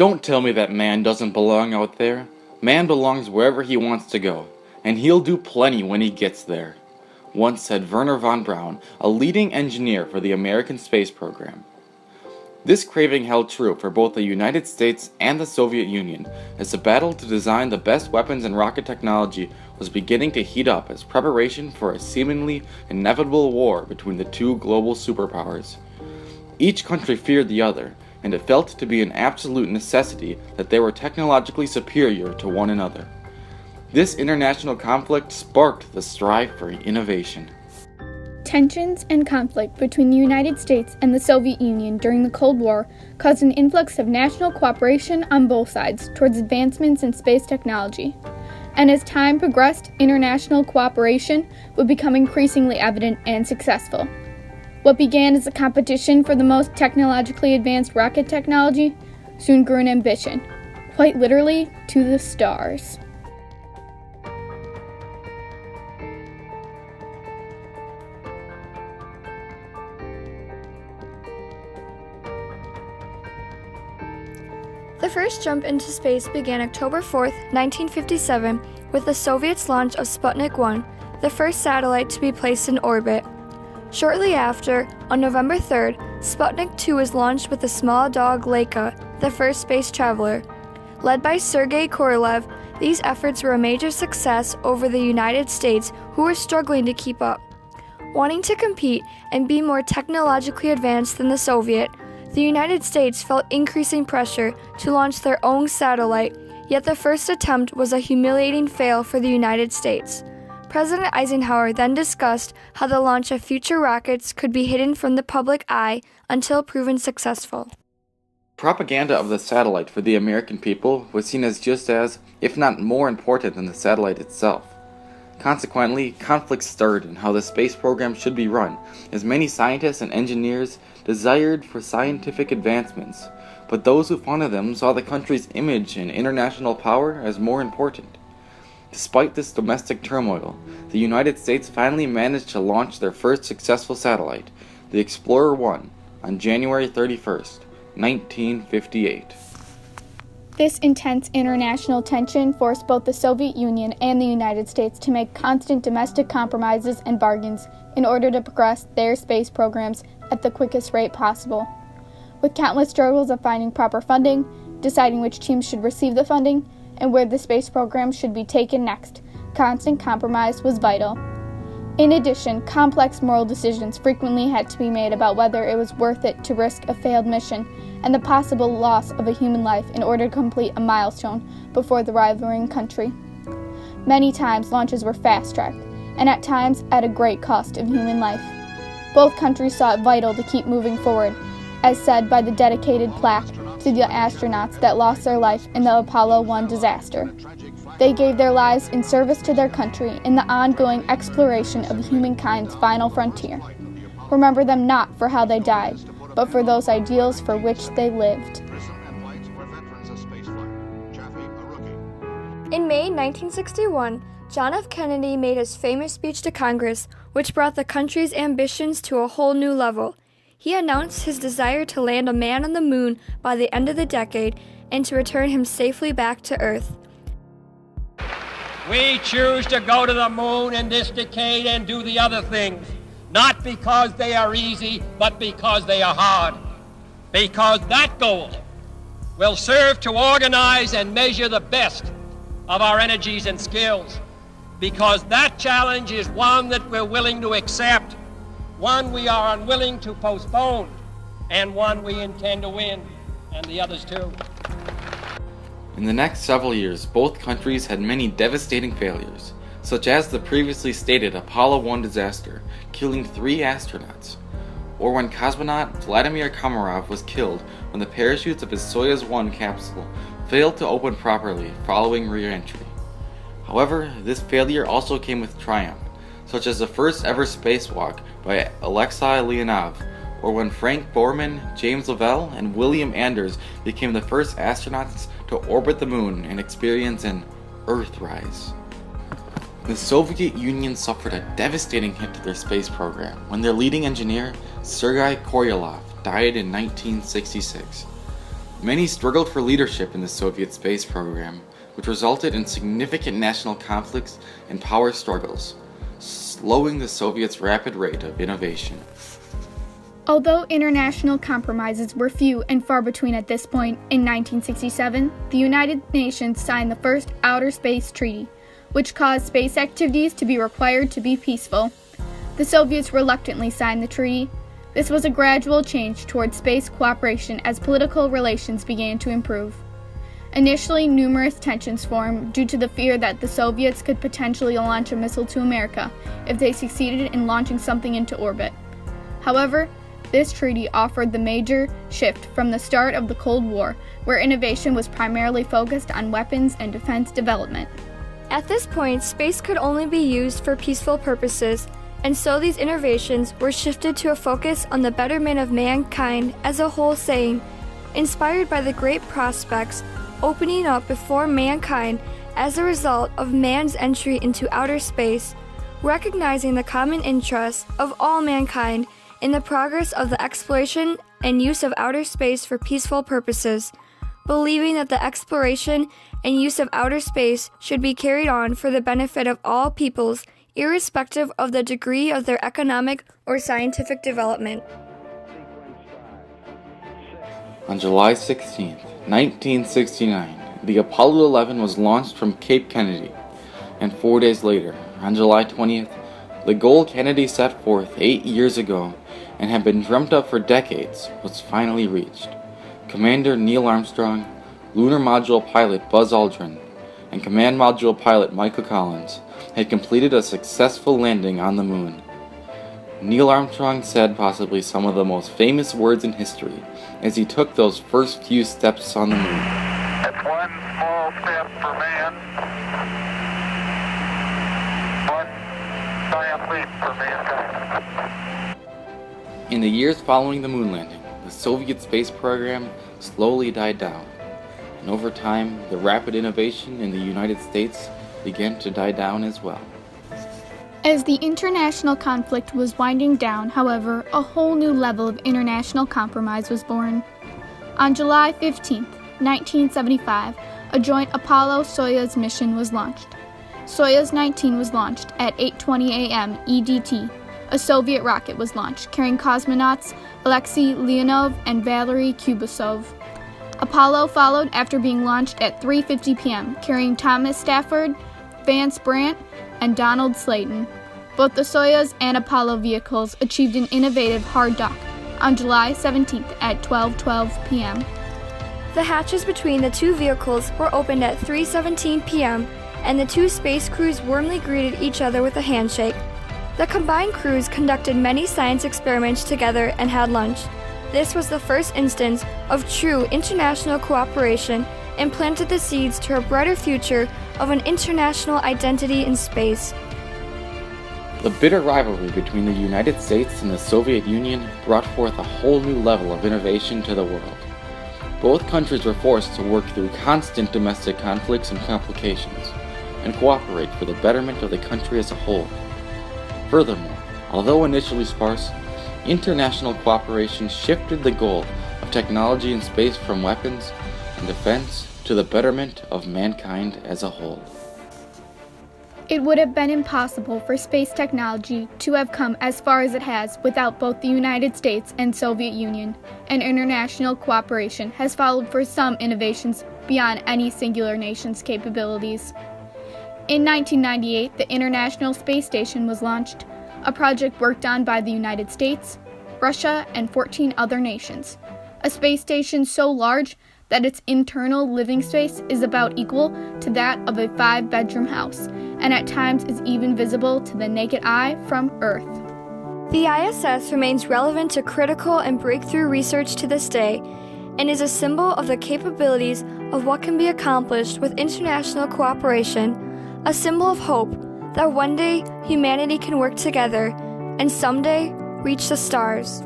Don't tell me that man doesn't belong out there. Man belongs wherever he wants to go, and he'll do plenty when he gets there, once said Wernher von Braun, a leading engineer for the American space program. This craving held true for both the United States and the Soviet Union, as the battle to design the best weapons and rocket technology was beginning to heat up as preparation for a seemingly inevitable war between the two global superpowers. Each country feared the other, and it felt to be an absolute necessity that they were technologically superior to one another. This international conflict sparked the strive for innovation. Tensions and conflict between the United States and the Soviet Union during the Cold War caused an influx of national cooperation on both sides towards advancements in space technology. And as time progressed, international cooperation would become increasingly evident and successful. What began as a competition for the most technologically advanced rocket technology soon grew an ambition, quite literally, to the stars. The first jump into space began October 4, 1957, with the Soviets' launch of Sputnik 1, the first satellite to be placed in orbit. Shortly after, on November 3rd, Sputnik 2 was launched with the small dog Laika, the first space traveler. Led by Sergei Korolev, these efforts were a major success over the United States, who were struggling to keep up. Wanting to compete and be more technologically advanced than the Soviet, the United States felt increasing pressure to launch their own satellite, yet the first attempt was a humiliating fail for the United States. President Eisenhower then discussed how the launch of future rockets could be hidden from the public eye until proven successful. Propaganda of the satellite for the American people was seen as just as, if not more important than the satellite itself. Consequently, conflicts stirred in how the space program should be run, as many scientists and engineers desired for scientific advancements, but those who funded them saw the country's image and international power as more important. Despite this domestic turmoil, the United States finally managed to launch their first successful satellite, the Explorer 1, on January 31st, 1958. This intense international tension forced both the Soviet Union and the United States to make constant domestic compromises and bargains in order to progress their space programs at the quickest rate possible. With countless struggles of finding proper funding, deciding which teams should receive the funding, and where the space program should be taken next, constant compromise was vital. In addition, complex moral decisions frequently had to be made about whether it was worth it to risk a failed mission and the possible loss of a human life in order to complete a milestone before the rivaling country. Many times launches were fast-tracked, and at times at a great cost of human life. Both countries saw it vital to keep moving forward, as said by the dedicated plaque to the astronauts that lost their life in the Apollo 1 disaster. They gave their lives in service to their country in the ongoing exploration of humankind's final frontier. Remember them not for how they died, but for those ideals for which they lived. In May 1961, John F. Kennedy made his famous speech to Congress, which brought the country's ambitions to a whole new level. He announced his desire to land a man on the moon by the end of the decade and to return him safely back to Earth. We choose to go to the moon in this decade and do the other things, not because they are easy, but because they are hard. Because that goal will serve to organize and measure the best of our energies and skills. Because that challenge is one that we're willing to accept, one we are unwilling to postpone, and one we intend to win, and the others too. In the next several years, both countries had many devastating failures, such as the previously stated Apollo 1 disaster, killing 3 astronauts, or when cosmonaut Vladimir Komarov was killed when the parachutes of his Soyuz 1 capsule failed to open properly following re-entry. However, this failure also came with triumph, such as the first ever spacewalk by Alexei Leonov, or when Frank Borman, James Lovell, and William Anders became the first astronauts to orbit the moon and experience an Earthrise. The Soviet Union suffered a devastating hit to their space program when their leading engineer, Sergei Korolev, died in 1966. Many struggled for leadership in the Soviet space program, which resulted in significant national conflicts and power struggles, slowing the Soviets' rapid rate of innovation. Although international compromises were few and far between at this point, in 1967, the United Nations signed the first Outer Space Treaty, which caused space activities to be required to be peaceful. The Soviets reluctantly signed the treaty. This was a gradual change toward space cooperation as political relations began to improve. Initially, numerous tensions formed due to the fear that the Soviets could potentially launch a missile to America if they succeeded in launching something into orbit. However, this treaty offered the major shift from the start of the Cold War, where innovation was primarily focused on weapons and defense development. At this point, space could only be used for peaceful purposes, and so these innovations were shifted to a focus on the betterment of mankind as a whole, saying, inspired by the great prospects opening up before mankind as a result of man's entry into outer space, recognizing the common interests of all mankind in the progress of the exploration and use of outer space for peaceful purposes, believing that the exploration and use of outer space should be carried on for the benefit of all peoples, irrespective of the degree of their economic or scientific development. On July 16, 1969, the Apollo 11 was launched from Cape Kennedy, and 4 days later, on July 20th, the goal Kennedy set forth 8 years ago and had been dreamt up for decades was finally reached. Commander Neil Armstrong, Lunar Module pilot Buzz Aldrin, and Command Module pilot Michael Collins had completed a successful landing on the moon. Neil Armstrong said possibly some of the most famous words in history as he took those first few steps on the moon. It's one small step for man, one giant leap for mankind. In the years following the moon landing, the Soviet space program slowly died down, and over time, the rapid innovation in the United States began to die down as well. As the international conflict was winding down, however, a whole new level of international compromise was born. On July 15, 1975, a joint Apollo-Soyuz mission was launched. Soyuz 19 was launched at 8:20 a.m. EDT. A Soviet rocket was launched, carrying cosmonauts Alexei Leonov and Valery Kubasov. Apollo followed after being launched at 3:50 p.m., carrying Thomas Stafford, Vance Brandt, and Donald Slayton. Both the Soyuz and Apollo vehicles achieved an innovative hard dock on July 17th at 12:12 p.m. The hatches between the two vehicles were opened at 3:17 p.m., and the two space crews warmly greeted each other with a handshake. The combined crews conducted many science experiments together and had lunch. This was the first instance of true international cooperation and planted the seeds to a brighter future of an international identity in space. The bitter rivalry between the United States and the Soviet Union brought forth a whole new level of innovation to the world. Both countries were forced to work through constant domestic conflicts and complications, and cooperate for the betterment of the country as a whole. Furthermore, although initially sparse, international cooperation shifted the goal of technology in space from weapons and defense to the betterment of mankind as a whole. It would have been impossible for space technology to have come as far as it has without both the United States and Soviet Union, and international cooperation has followed for some innovations beyond any singular nation's capabilities. In 1998, the International Space Station was launched, a project worked on by the United States, Russia, and 14 other nations. A space station so large that its internal living space is about equal to that of a 5-bedroom house, and at times is even visible to the naked eye from Earth. The ISS remains relevant to critical and breakthrough research to this day, and is a symbol of the capabilities of what can be accomplished with international cooperation, a symbol of hope that one day humanity can work together and someday reach the stars.